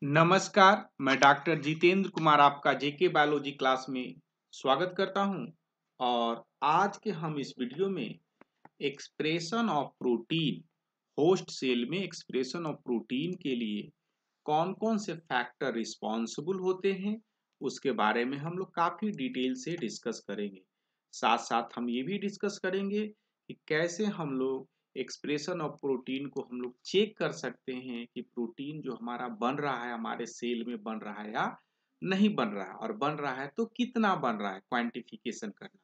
नमस्कार, मैं डॉक्टर जितेंद्र कुमार आपका जेके बायोलॉजी क्लास में स्वागत करता हूं। और आज के हम इस वीडियो में expression of protein, host cell में एक्सप्रेशन ऑफ प्रोटीन के लिए कौन-कौन से फैक्टर रिस्पॉन्सिबल होते हैं, उसके बारे में हम लोग काफ़ी डिटेल से डिस्कस करेंगे। साथ-साथ हम ये भी डिस्कस करेंगे कि कैसे हम लोग एक्सप्रेशन ऑफ प्रोटीन को हम लोग चेक कर सकते हैं कि प्रोटीन जो हमारा बन रहा है हमारे सेल में बन रहा है या नहीं बन रहा है, और बन रहा है तो कितना बन रहा है, क्वांटिफिकेशन करना।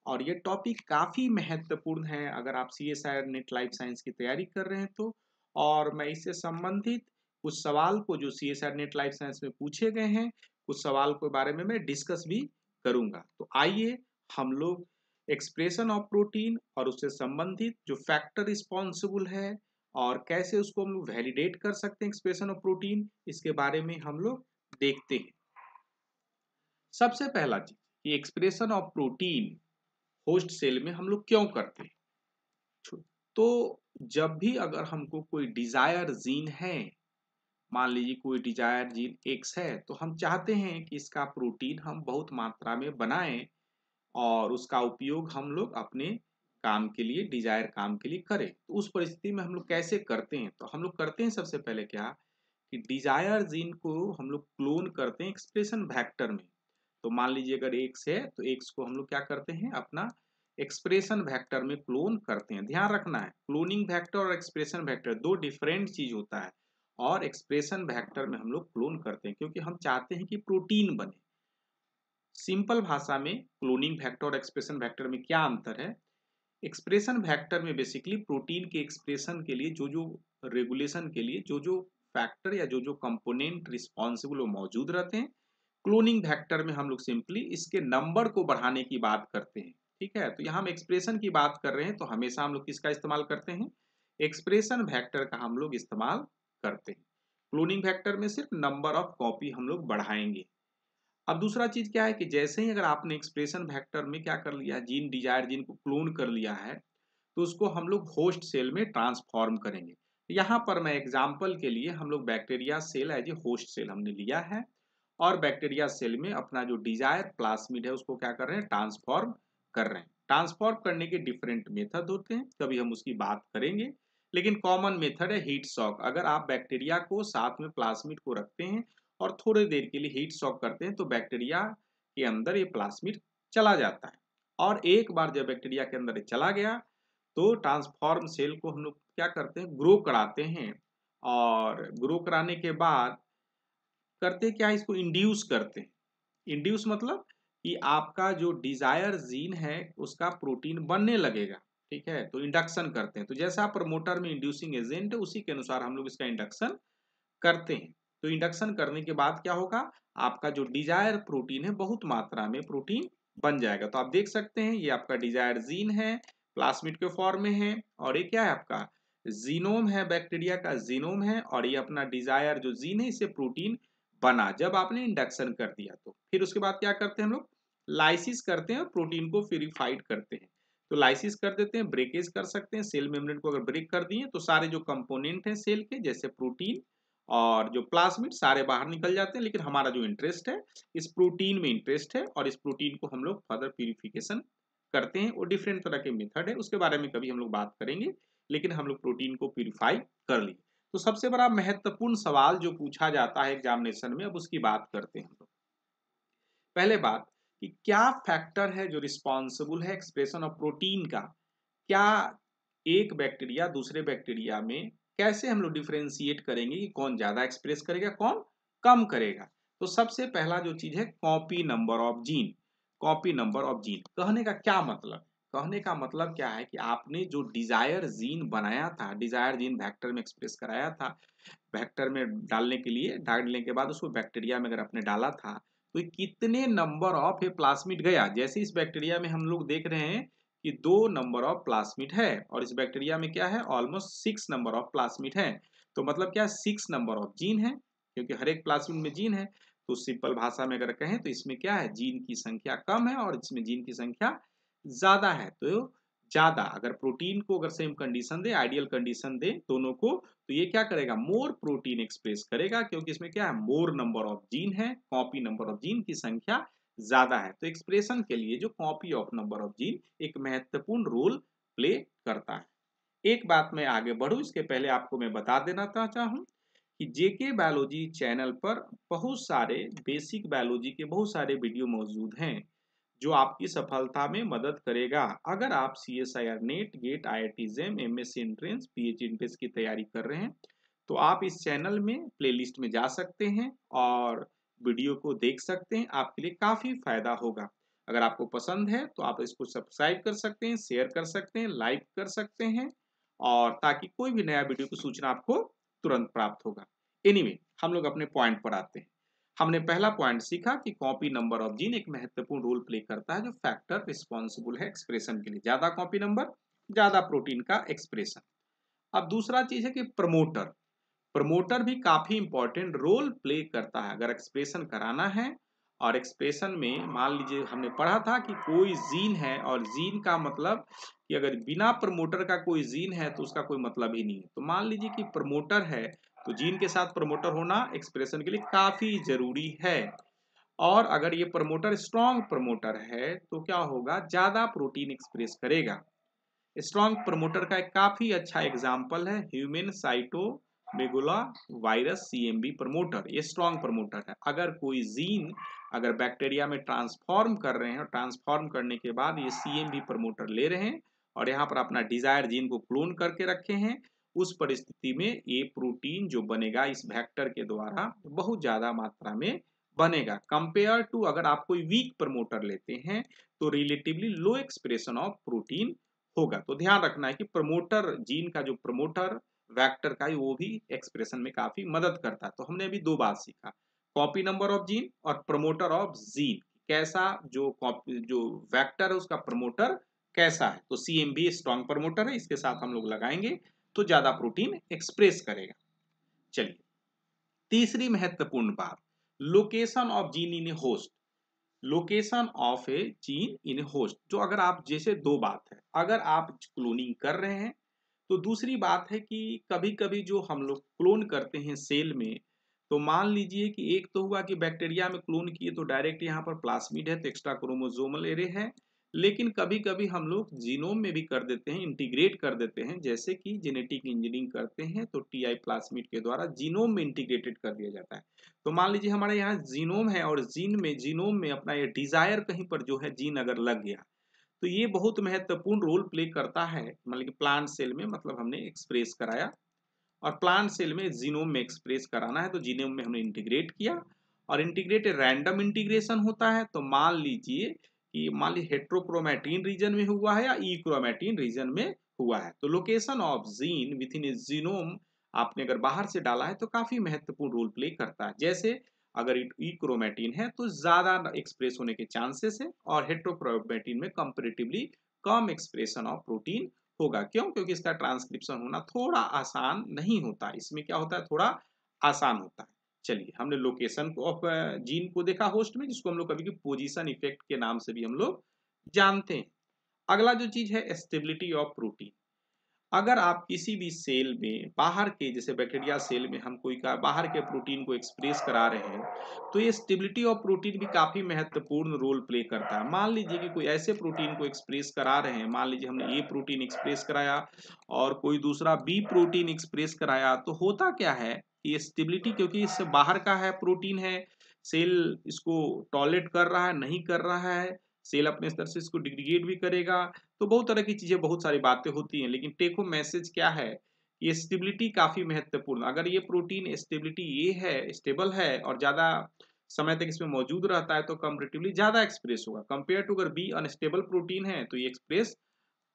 और ये टॉपिक काफ़ी महत्वपूर्ण है अगर आप सीएसआईआर नेट लाइफ साइंस की तैयारी कर रहे हैं तो। और मैं इससे संबंधित कुछ सवाल को जो सीएसआईआर नेट लाइफ साइंस में पूछे गए हैं, कुछ सवाल के बारे में मैं डिस्कस भी करूंगा। तो आइए हम लोग एक्सप्रेशन ऑफ प्रोटीन और उससे संबंधित जो फैक्टर रिस्पॉन्सिबल है और कैसे उसको हम लोग वैलिडेट कर सकते हैं एक्सप्रेशन ऑफ प्रोटीन, इसके बारे में हम लोग देखते हैं। सबसे पहला चीज कि expression of protein host cell में हम लोग क्यों करते हैं। तो जब भी अगर हमको कोई डिजायर जीन है, मान लीजिए कोई डिजायर जीन एक्स है, तो हम चाहते हैं कि इसका प्रोटीन हम बहुत मात्रा में बनाएं और उसका उपयोग हम लोग अपने काम के लिए, डिजायर काम के लिए करें। तो उस परिस्थिति में हम लोग कैसे करते हैं, तो हम लोग करते हैं सबसे पहले क्या कि डिजायर जीन को हम लोग क्लोन करते हैं एक्सप्रेशन वेक्टर में। तो मान लीजिए अगर एक्स है तो एक्स को हम लोग क्या करते हैं, अपना एक्सप्रेशन वेक्टर में क्लोन करते हैं। ध्यान रखना है, क्लोनिंग वेक्टर और एक्सप्रेशन वेक्टर दो डिफरेंट चीज होता है। और एक्सप्रेशन वेक्टर में हम लोग क्लोन करते हैं क्योंकि हम चाहते हैं कि प्रोटीन बने। सिंपल भाषा में क्लोनिंग वेक्टर और एक्सप्रेशन वेक्टर में क्या अंतर है। एक्सप्रेशन वेक्टर में बेसिकली प्रोटीन के एक्सप्रेशन के लिए जो जो रेगुलेशन के लिए जो जो फैक्टर या जो जो कंपोनेंट रिस्पॉन्सिबल वो मौजूद रहते हैं। क्लोनिंग वेक्टर में हम लोग सिंपली इसके नंबर को बढ़ाने की बात करते हैं। ठीक है, तो यहाँ हम एक्सप्रेशन की बात कर रहे हैं तो हमेशा हम लोग किसका इस्तेमाल करते हैं, एक्सप्रेशन वेक्टर का हम लोग इस्तेमाल करते हैं। क्लोनिंग वेक्टर में सिर्फ नंबर ऑफ कॉपी हम लोग बढ़ाएंगे। अब दूसरा चीज क्या है कि जैसे ही अगर आपने एक्सप्रेशन वेक्टर में क्या कर लिया, जीन डिजायर जीन को क्लोन कर लिया है, तो उसको हम लोग होस्ट सेल में ट्रांसफॉर्म करेंगे। यहाँ पर मैं एग्जांपल के लिए हम लोग bacteria cell as a host cell हमने लिया है और बैक्टीरिया सेल में अपना जो डिजायर प्लास्मिड है उसको क्या कर रहे हैं, ट्रांसफॉर्म कर रहे हैं। ट्रांसफॉर्म करने के डिफरेंट मेथड होते हैं, कभी हम उसकी बात करेंगे, लेकिन कॉमन मेथड है हीट शॉक। अगर आप बैक्टीरिया को साथ में प्लास्मिड को रखते हैं और थोड़ी देर के लिए हीट शॉक करते हैं तो बैक्टीरिया के अंदर ये प्लास्मिड चला जाता है। और एक बार जब बैक्टीरिया के अंदर ये चला गया तो ट्रांसफॉर्म सेल को हम लोग क्या करते हैं, ग्रो कराते हैं। और ग्रो कराने के बाद करते क्या, इसको इंड्यूस करते हैं। इंड्यूस मतलब कि आपका जो डिजायर जीन है उसका प्रोटीन बनने लगेगा। ठीक है, तो इंडक्शन करते हैं। तो जैसा प्रमोटर में इंड्यूसिंग एजेंट है उसी के अनुसार हम लोग इसका इंडक्शन करते हैं। तो इंडक्शन करने के बाद क्या होगा, आपका जो डिजायर प्रोटीन है बहुत मात्रा में प्रोटीन बन जाएगा। तो आप देख सकते हैं ये आपका डिजायर जीन है, प्लास्मिड के फॉर्म में है, और ये क्या है आपका जीनोम है, बैक्टीरिया का जीनोम है, और ये अपना डिजायर जो जीन है इसे प्रोटीन बना जब आपने इंडक्शन कर दिया। तो फिर उसके बाद क्या करते हैं हम लोग, लाइसिस करते हैं और प्रोटीन को प्यूरिफाइड करते हैं। तो लाइसिस कर देते हैं, ब्रेकेज कर सकते हैं, सेल मेम्ब्रेन को अगर ब्रेक कर दिए तो सारे जो कंपोनेंट हैं सेल के, जैसे प्रोटीन और जो प्लाज्मिड, सारे बाहर निकल जाते हैं। लेकिन हमारा जो इंटरेस्ट है इस प्रोटीन में इंटरेस्ट है, और इस प्रोटीन को हम लोग फर्दर प्यूरिफिकेशन करते हैं। वो डिफरेंट तरह के मेथड है, उसके बारे में कभी हम लोग बात करेंगे, लेकिन हम लोग प्रोटीन को प्यूरिफाई कर लिए। तो सबसे बड़ा महत्वपूर्ण सवाल जो पूछा जाता है एग्जामिनेशन में, अब उसकी बात करते हैं हम लोग। पहले बात कि क्या फैक्टर है जो रिस्पॉन्सिबल है एक्सप्रेशन ऑफ प्रोटीन का। क्या एक बैक्टीरिया दूसरे बैक्टीरिया में कैसे हम लोग डिफरेंशिएट करेंगे कि कौन ज्यादा एक्सप्रेस करेगा कौन कम करेगा। तो सबसे पहला जो चीज है copy number of gene. Copy number of gene कहने का क्या मतलब, कहने का मतलब क्या है कि आपने जो डिजायर जीन बनाया था, डिजायर जीन वेक्टर में एक्सप्रेस कराया था, वेक्टर में डालने के लिए, डालने के बाद उसको बैक्टीरिया में अगर आपने डाला था तो कितने नंबर ऑफ ये प्लास्मिड गया। जैसे इस बैक्टीरिया में हम लोग देख रहे हैं कि 2 नंबर ऑफ प्लास्मिड है, और इस बैक्टीरिया में क्या है, ऑलमोस्ट 6 नंबर ऑफ प्लास्मिड है। तो मतलब क्या, 6 नंबर ऑफ जीन है, क्योंकि हर एक प्लास्मिड में जीन है। तो सिंपल भाषा में अगर कहें तो इसमें क्या है, जीन की संख्या कम है और इसमें जीन की संख्या ज्यादा है। तो ज्यादा, अगर प्रोटीन को अगर सेम कंडीशन दे, आइडियल कंडीशन दे दोनों को, तो ये क्या करेगा, मोर प्रोटीन एक्सप्रेस करेगा, क्योंकि इसमें क्या है, मोर नंबर ऑफ जीन है, कॉपी नंबर ऑफ जीन की संख्या ज्यादा है। तो एक्सप्रेशन के लिए जो copy of number of gene एक महत्वपूर्ण रोल प्ले करता है। एक बात मैं आगे बढ़ूं इसके पहले आपको मैं बता देना चाहूं कि जेके बायोलॉजी चैनल पर बहुत सारे बेसिक बायोलॉजी के बहुत सारे वीडियो मौजूद हैं जो आपकी सफलता में मदद करेगा। अगर आप CSIR NET, GATE, IIT JEM, MSc entrance, PhD entrance की तैयारी कर रहे हैं तो आप इस चैनल में प्लेलिस्ट में जा सकते हैं और वीडियो को देख सकते हैं, आपके लिए काफ़ी फायदा होगा। अगर आपको पसंद है तो आप इसको सब्सक्राइब कर सकते हैं, शेयर कर सकते हैं, लाइक कर सकते हैं, और ताकि कोई भी नया वीडियो की सूचना आपको तुरंत प्राप्त होगा। एनीवे, हम लोग अपने पॉइंट पर आते हैं। हमने पहला पॉइंट सीखा कि कॉपी नंबर ऑफ जीन एक महत्वपूर्ण रोल प्ले करता है, जो फैक्टर रिस्पॉन्सिबल है एक्सप्रेशन के लिए, ज्यादा कॉपी नंबर, ज्यादा प्रोटीन का एक्सप्रेशन। अब दूसरा चीज है कि प्रमोटर, प्रमोटर भी काफी इंपॉर्टेंट रोल प्ले करता है। अगर एक्सप्रेशन कराना है और एक्सप्रेशन में मान लीजिए हमने पढ़ा था कि कोई जीन है, और जीन का मतलब कि अगर बिना प्रमोटर का कोई जीन है तो उसका कोई मतलब ही नहीं है। तो मान लीजिए कि प्रमोटर है, तो जीन के साथ प्रमोटर होना एक्सप्रेशन के लिए काफी जरूरी है। और अगर ये प्रमोटर स्ट्रॉन्ग प्रमोटर है तो क्या होगा, ज्यादा प्रोटीन एक्सप्रेस करेगा। स्ट्रॉन्ग प्रमोटर का एक काफी अच्छा एग्जाम्पल है human cytomegalo virus CMV promoter. ये स्ट्रॉन्ग प्रमोटर है। अगर कोई जीन अगर बैक्टीरिया में ट्रांसफॉर्म कर रहे हैं और ट्रांसफॉर्म करने के बाद ये CMV प्रमोटर ले रहे हैं और यहाँ पर अपना डिजायर जीन को क्लोन करके रखे हैं, उस परिस्थिति में ये प्रोटीन जो बनेगा इस वेक्टर के द्वारा बहुत ज्यादा मात्रा में बनेगा, कंपेयर टू अगर आप कोई वीक प्रमोटर लेते हैं तो relatively low expression of protein होगा। तो ध्यान रखना है कि प्रमोटर जीन का जो प्रमोटर वेक्टर का है वो भी एक्सप्रेशन में काफी मदद करता है। तो हमने अभी दो बात सीखा, कॉपी नंबर ऑफ जीन और प्रमोटर ऑफ जीन, कैसा जो कॉपी जो वेक्टर है उसका प्रमोटर कैसा है। तो CMV स्ट्रॉन्ग प्रमोटर है, इसके साथ हम लोग लगाएंगे तो ज्यादा प्रोटीन एक्सप्रेस करेगा। चलिए, तीसरी महत्वपूर्ण बात, location of gene in A host, location of A gene in A host. जो अगर आप जैसे दो बात है, अगर आप क्लोनिंग कर रहे हैं तो दूसरी बात है कि कभी कभी जो हम लोग क्लोन करते हैं सेल में, तो मान लीजिए कि एक तो हुआ कि बैक्टीरिया में क्लोन किए तो डायरेक्ट यहाँ पर प्लास्मिड है तो एक्स्ट्रा क्रोमोसोमल एरे है, लेकिन कभी कभी हम लोग जीनोम में भी कर देते हैं, इंटीग्रेट कर देते हैं, जैसे कि जेनेटिक इंजीनियरिंग करते हैं तो TI प्लास्मिड के द्वारा जीनोम में इंटीग्रेटेड कर दिया जाता है। तो मान लीजिए हमारे यहाँ जीनोम है और जीनोम में अपना ये डिजायर कहीं पर जो है जीन अगर लग गया तो ये बहुत महत्वपूर्ण रोल प्ले करता है। मतलब कि प्लांट सेल में मतलब हमने एक्सप्रेस कराया और प्लांट सेल में जीनोम में एक्सप्रेस कराना है तो जीनोम में हमने इंटीग्रेट किया, और इंटीग्रेट रैंडम इंटीग्रेशन होता है। तो मान लीजिए कि हेट्रोक्रोमैटिन रीजन में हुआ है या ई क्रोमैटिन रीजन में हुआ है। तो location of gene with in A genome आपने अगर बाहर से डाला है तो काफी महत्वपूर्ण रोल प्ले करता है। जैसे अगर ई क्रोमैटिन है तो ज्यादा एक्सप्रेस होने के चांसेस है, और हेट्रोक्रोमैटिन में comparatively come expression of protein होगा। क्यों? क्योंकि इसका ट्रांसक्रिप्शन होना थोड़ा आसान नहीं होता, इसमें क्या होता है, थोड़ा आसान होता है। चलिए, हमने लोकेशन ऑफ जीन को देखा होस्ट में, जिसको हम लोग कभी पोजीशन इफेक्ट के नाम से भी हम लोग जानते हैं। अगला जो चीज है स्टेबिलिटी ऑफ प्रोटीन। अगर आप किसी भी सेल में बाहर के, जैसे बैक्टीरिया सेल में हम कोई का बाहर के प्रोटीन को एक्सप्रेस करा रहे हैं तो ये स्टेबिलिटी ऑफ प्रोटीन भी काफी महत्वपूर्ण रोल प्ले करता है। मान लीजिए कि कोई ऐसे प्रोटीन को एक्सप्रेस करा रहे हैं, मान लीजिए हमने ए प्रोटीन एक्सप्रेस कराया और कोई दूसरा बी प्रोटीन एक्सप्रेस कराया, तो होता क्या है कि स्टेबिलिटी, क्योंकि इससे बाहर का है प्रोटीन है, सेल इसको टॉलरेट कर रहा है नहीं कर रहा है, सेल अपने स्तर से इसको डिग्रेड भी करेगा, तो बहुत तरह की चीजें बहुत सारी बातें होती हैं। लेकिन टेक होम मैसेज क्या है, ये स्टेबिलिटी काफी महत्वपूर्ण। अगर ये प्रोटीन स्टेबिलिटी ये है, स्टेबल है और ज्यादा समय तक इसमें मौजूद रहता है तो कंपैरेटिवली ज्यादा एक्सप्रेस होगा, कंपेयर टू अगर बी अनस्टेबल प्रोटीन है तो ये एक्सप्रेस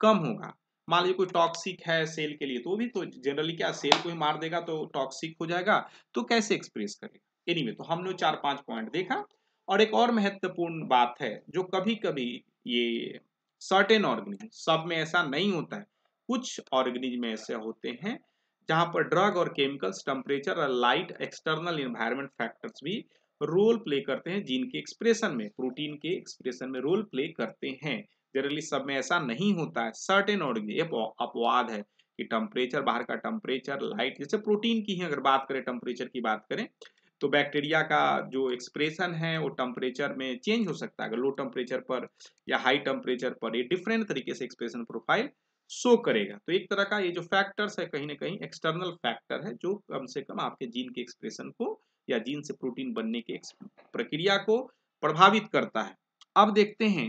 कम होगा। मान लीजिए कोई टॉक्सिक है सेल के लिए, तो वो भी तो जनरली क्या सेल को ही मार देगा तो टॉक्सिक हो जाएगा, तो कैसे एक्सप्रेस करेगा। एनीवे, तो हमने 4-5 पॉइंट देखा। और एक और महत्वपूर्ण बात है जो कभी कभी ये सर्टेन ऑर्गेनिज्म, सब में ऐसा नहीं होता है, कुछ ऑर्गेनिज्म ऐसे होते हैं जहां पर ड्रग और केमिकल्स, टेम्परेचर और लाइट, एक्सटर्नल एनवायरनमेंट फैक्टर्स भी रोल प्ले करते हैं जीन के एक्सप्रेशन में, प्रोटीन के एक्सप्रेशन में रोल प्ले करते हैं। जनरली सब में ऐसा नहीं होता है, सर्टेन ऑर्गेनिज्म अपवाद है कि टेम्परेचर, बाहर का टेम्परेचर, लाइट, जैसे प्रोटीन की ही अगर बात करें, टेम्परेचर की बात करें, तो बैक्टीरिया का जो एक्सप्रेशन है वो टेम्परेचर में चेंज हो सकता है। अगर लो टेम्परेचर पर या हाई टेम्परेचर पर ये डिफरेंट तरीके से एक्सप्रेशन प्रोफाइल शो करेगा। तो एक तरह का ये जो फैक्टर्स है कहीं ना कहीं एक्सटर्नल फैक्टर है जो कम से कम आपके जीन के एक्सप्रेशन को या जीन से प्रोटीन बनने की प्रक्रिया को प्रभावित करता है। अब देखते हैं,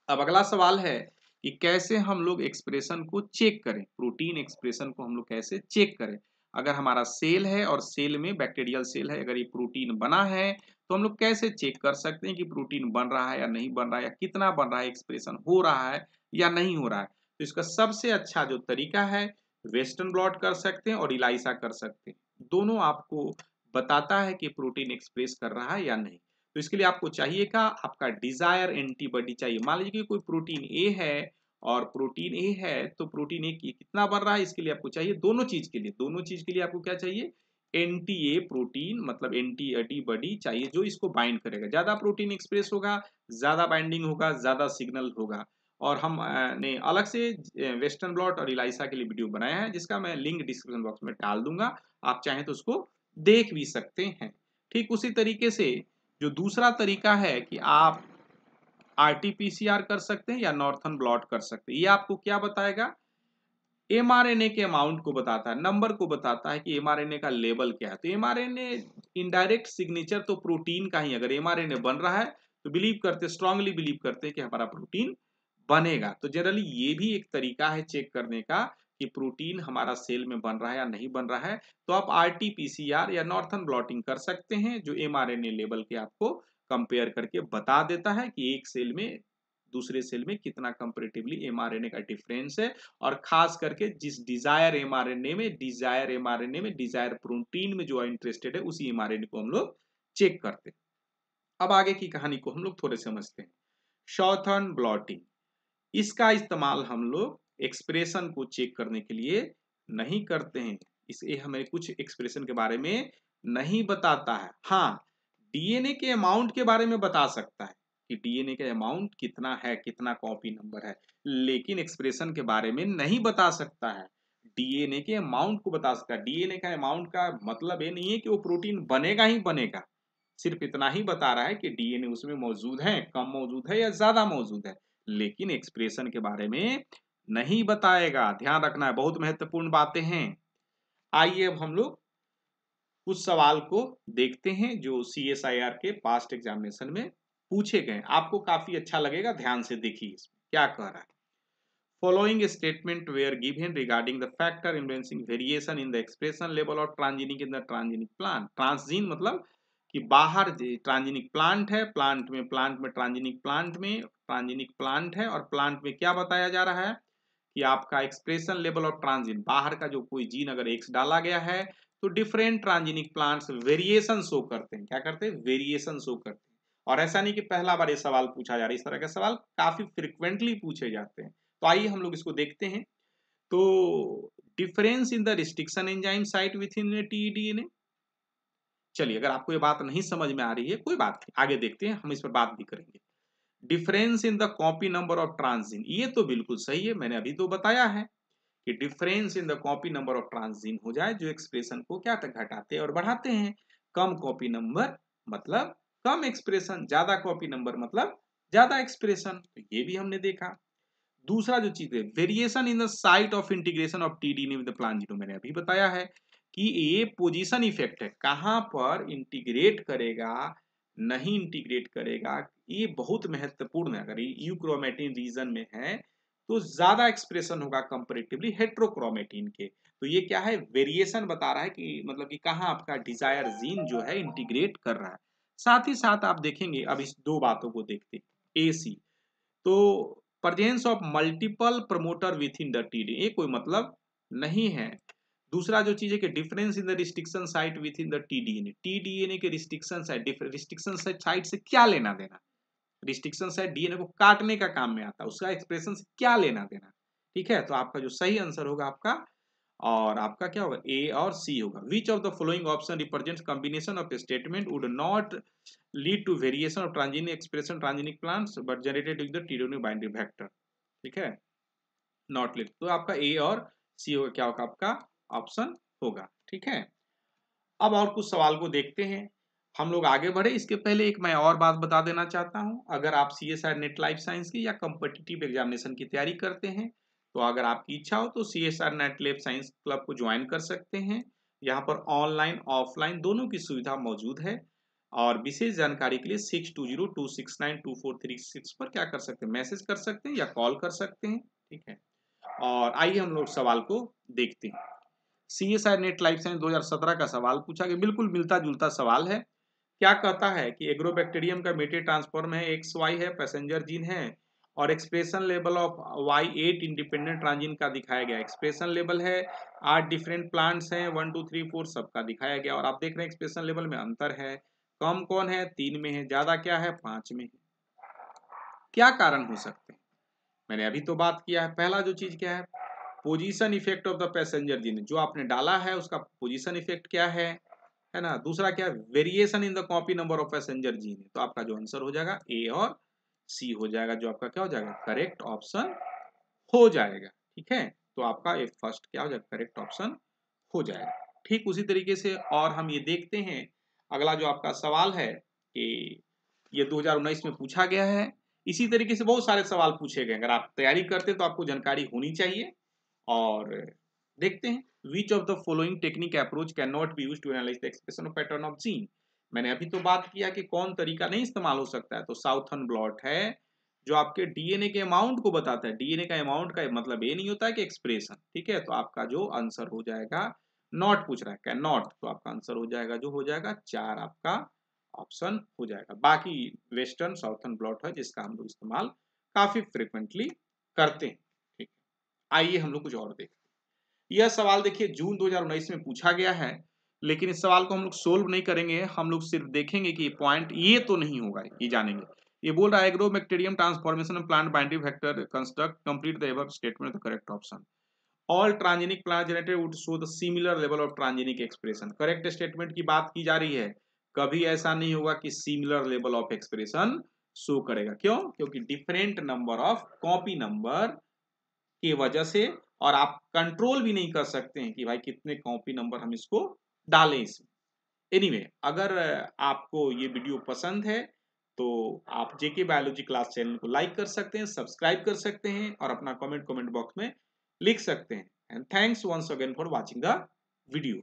अब अगला सवाल है कि कैसे हम लोग एक्सप्रेशन को चेक करें, प्रोटीन एक्सप्रेशन को हम लोग कैसे चेक करें। अगर हमारा सेल है और सेल में बैक्टीरियल सेल है, अगर ये प्रोटीन बना है तो हम लोग कैसे चेक कर सकते हैं कि प्रोटीन बन रहा है या नहीं बन रहा है, या कितना बन रहा है, एक्सप्रेशन हो रहा है या नहीं हो रहा है। तो इसका सबसे अच्छा जो तरीका है, वेस्टर्न ब्लॉट कर सकते हैं और इलाइसा कर सकते हैं। दोनों आपको बताता है कि प्रोटीन एक्सप्रेस कर रहा है या नहीं। तो इसके लिए आपको चाहिएगा आपका डिजायर एंटीबॉडी चाहिए। मान लीजिए कि कोई प्रोटीन ए है और प्रोटीन ए है तो प्रोटीन ए कितना बन रहा है, इसके लिए आपको चाहिए दोनों चीज के लिए, दोनों चीज के लिए आपको क्या चाहिए, एंटी ए प्रोटीन मतलब एंटी एंटीबॉडी चाहिए जो इसको बाइंड करेगा। ज्यादा प्रोटीन एक्सप्रेस होगा, ज्यादा बाइंडिंग होगा, ज्यादा सिग्नल होगा। और हम ने अलग से वेस्टर्न ब्लॉट और इलाइसा के लिए वीडियो बनाया है जिसका मैं लिंक डिस्क्रिप्शन बॉक्स में डाल दूंगा, आप चाहें तो उसको देख भी सकते हैं। ठीक उसी तरीके से जो दूसरा तरीका है कि आप आरटीपीसीआर कर सकते हैं या नॉर्थन ब्लॉट कर सकते हैं। ये आपको क्या बताएगा, एमआरएनए के अमाउंट को बताता है, नंबर को बताता है कि एमआरएनए का लेवल क्या है। तो एमआरएनए इनडायरेक्ट सिग्नेचर तो प्रोटीन का ही, अगर एमआरएनए बन रहा है तो बिलीव करते, स्ट्रांगली बिलीव करते हैं कि हमारा प्रोटीन बनेगा। तो जनरली ये भी एक तरीका है चेक करने का कि प्रोटीन हमारा सेल में बन रहा है या नहीं बन रहा है। तो आप आरटीपीसीआर या नॉर्थन ब्लॉटिंग कर सकते हैं जो एमआरएनए लेवल के आपको कंपेयर करके बता देता है कि एक सेल में दूसरे सेल में कितना कंपैरेटिवली एमआरएनए का डिफरेंस है। और खास करके जिस डिजायर एमआरएनए में, डिजायर प्रोटीन में जो इंटरेस्टेड है उसी एमआरएनए को हम लोग चेक करते हैं। अब आगे की कहानी को हम लोग थोड़े समझते हैं। शॉर्थर्न ब्लॉटिंग, इसका इस्तेमाल हम लोग एक्सप्रेशन को चेक करने के लिए नहीं करते हैं। इसे हमें कुछ एक्सप्रेशन के बारे में नहीं बताता है। हाँ, डीएनए के अमाउंट के बारे में बता सकता है कि डीएनए का अमाउंट कितना है, कितना कॉपी नंबर है, लेकिन एक्सप्रेशन के बारे में नहीं बता सकता है। डीएनए के अमाउंट को बता सकता है। डीएनए का अमाउंट का मतलब ये नहीं है कि वो प्रोटीन बनेगा ही बनेगा, सिर्फ इतना ही बता रहा है कि डीएनए उसमें मौजूद है, कम मौजूद है या ज्यादा मौजूद है, लेकिन एक्सप्रेशन के बारे में नहीं बताएगा। ध्यान रखना है, बहुत महत्वपूर्ण बातें हैं। आइए अब हम लोग कुछ सवाल को देखते हैं जो सीएसआईआर के पास्ट एग्जामिनेशन में पूछे गए। आपको काफी अच्छा लगेगा, ध्यान से देखिए इसमें क्या कह रहा है। Following statement were given regarding the factor influencing variation in the expression level of transgenic in the transgenic plant. Transgene मतलब कि बाहर ट्रांसजीनिक प्लांट है, प्लांट में ट्रांसजीनिक प्लांट है, और प्लांट में क्या बताया जा रहा है कि आपका एक्सप्रेशन लेवल ऑफ ट्रांसजीन, बाहर का जो कोई जीन अगर एक्स डाला गया है तो different transgenic plants variation show करते हैं। क्या करते हैं, वेरिएशन शो करते हैं। और ऐसा नहीं कि पहला बार ये सवाल पूछा जा रहा है, इस तरह के सवाल काफी फ्रिक्वेंटली पूछे जाते हैं। तो आइए हम लोग इसको देखते हैं। तो difference in the restriction enzyme site with in T-DNA. चलिए, अगर आपको ये बात नहीं समझ में आ रही है कोई बात नहीं, आगे देखते हैं, हम इस पर बात भी करेंगे। Difference in the copy number of transgene, ये तो बिल्कुल सही है, मैंने अभी तो बताया है कि difference in the copy number of transgene हो जाए जो एक्सप्रेशन को क्या तक घटाते और बढ़ाते हैं। कम कॉपी नंबर मतलब कम एक्सप्रेशन, ज्यादा कॉपी नंबर मतलब ज्यादा एक्सप्रेशन, तो ये भी हमने देखा। दूसरा जो चीज है, variation in the site of integration of T-DNA with the plant genome, मैंने अभी बताया है कि ये पोजीशन इफेक्ट है, कहां पर इंटीग्रेट करेगा, नहीं इंटीग्रेट करेगा, ये बहुत महत्वपूर्ण है। अगर यूक्रोमेटिन रीजन में है तो ज्यादा एक्सप्रेशन होगा कंपैरेटिवली हेट्रोक्रोमेटिन के। तो ये क्या है, वेरिएशन बता रहा है कि मतलब कि कहां आपका डिजायर जीन जो है इंटीग्रेट कर रहा है। साथ ही साथ आप देखेंगे, अब इस दो बातों को देखते हैं। एसी तो presence of multiple promoter with in the T-DNA, ये कोई मतलब नहीं है। दूसरा जो चीज है कि difference in the restriction site with in the T-DNA, T-DNA के रिस्ट्रिक्शन साइट से क्या लेना देना। रिस्ट्रिक्शन साइट डीएनए को काटने का काम में आता है, उसका एक्सप्रेशन से क्या लेना देना। ठीक है, तो आपका जो सही आंसर होगा आपका और आपका क्या होगा, ए और सी होगा। Which of the following option represents combination of statement would not lead to variation of transgenic expression transgenic plants but generated with the टीडोनिक बाइंडिंग वेक्टर। ठीक है, नॉट लीड, तो आपका ए और सी होगा, क्या होगा आपका ऑप्शन होगा। ठीक है, अब और कुछ सवाल को देखते हैं। हम लोग आगे बढ़े इसके पहले एक मैं और बात बता देना चाहता हूं, अगर आप CSIR नेट लाइफ साइंस की या कॉम्पिटिटिव एग्जामिनेशन की तैयारी करते हैं तो अगर आपकी इच्छा हो तो CSIR net life science club को ज्वाइन कर सकते हैं। यहाँ पर ऑनलाइन ऑफलाइन दोनों की सुविधा मौजूद है और विशेष जानकारी के लिए 6202692436 पर क्या कर सकते हैं, मैसेज कर सकते हैं या कॉल कर सकते हैं। ठीक है, और आइए हम लोग सवाल को देखते हैं। CSIR नेट लाइफ साइंस 2017 का सवाल पूछा गया, बिल्कुल मिलता जुलता सवाल है। क्या कहता है कि एग्रोबैक्टीरियम का मेटे ट्रांसफॉर्म है, XY है, पैसेंजर जीन है और expression level of Y8 independent transgene का दिखाया गया। एक्सप्रेशन लेवल है 8 डिफरेंट प्लांट्स हैं, 1 2 3 4 सबका दिखाया गया और आप देख रहे हैं एक्सप्रेशन लेवल में अंतर है, कम कौन है 3 में है, ज्यादा क्या है 5 में है। क्या कारण हो सकते हैं, मैंने अभी तो बात किया है। पहला जो चीज क्या है, position effect of the passenger gene, जो आपने डाला है उसका पोजीशन इफेक्ट क्या है ना। दूसरा क्या है, variation in the copy number of passenger gene, तो आपका जो आंसर हो जाएगा ए और सी हो जाएगा, जो आपका क्या हो जाएगा करेक्ट ऑप्शन हो जाएगा। ठीक है, तो आपका ए फर्स्ट क्या हो जाएगा करेक्ट ऑप्शन हो जाएगा। ठीक उसी तरीके से और हम ये देखते हैं, अगला जो आपका सवाल है कि ये 2019 में पूछा गया है। इसी तरीके से बहुत सारे सवाल पूछे गए, अगर आप तैयारी करते हैं तो आपको जानकारी होनी चाहिए। और देखते हैं, which of the following technique approach can not be used to analyse the expression of pattern of gene. मैंने अभी तो बात किया कि कौन तरीका नहीं इस्तेमाल हो सकता है, तो साउथर्न ब्लॉट है जो आपके डीएनए के अमाउंट को बताता है। डीएनए का अमाउंट का मतलब ये नहीं होता है कि एक्सप्रेशन। ठीक है, तो आपका जो आंसर हो जाएगा, नॉट पूछ रहा है कैन नॉट, तो आपका आंसर हो जाएगा जो हो जाएगा 4 आपका ऑप्शन हो जाएगा। बाकी वेस्टर्न साउथर्न ब्लॉट है जिसका हम लोग इस्तेमाल काफी फ्रिक्वेंटली करते हैं। ठीक, आइए हम लोग कुछ और देखते हैं। यह सवाल देखिए जून 2019 में पूछा गया है, लेकिन इस सवाल को हम लोग सोल्व नहीं करेंगे, हम लोग सिर्फ देखेंगे कि पॉइंट ये तो नहीं होगा, ये जानेंगे। ये बोल रहा है agrobacterium transformation of plant binding factor construct complete the above statement, the correct option. All transgenic plant generated would show the similar level of transgenic expression. Correct statement की बात की जा रही है, कभी ऐसा नहीं होगा कि similar level of expression show करेगा। क्यों, क्योंकि different number of copy number की वजह से, और आप कंट्रोल भी नहीं कर सकते हैं कि भाई कितने कॉपी नंबर हम इसको डालें इसमें। एनीवे, अगर आपको ये वीडियो पसंद है तो आप जेके बायोलॉजी क्लास चैनल को लाइक कर सकते हैं, सब्सक्राइब कर सकते हैं और अपना कमेंट बॉक्स में लिख सकते हैं। And thanks once again for watching the video.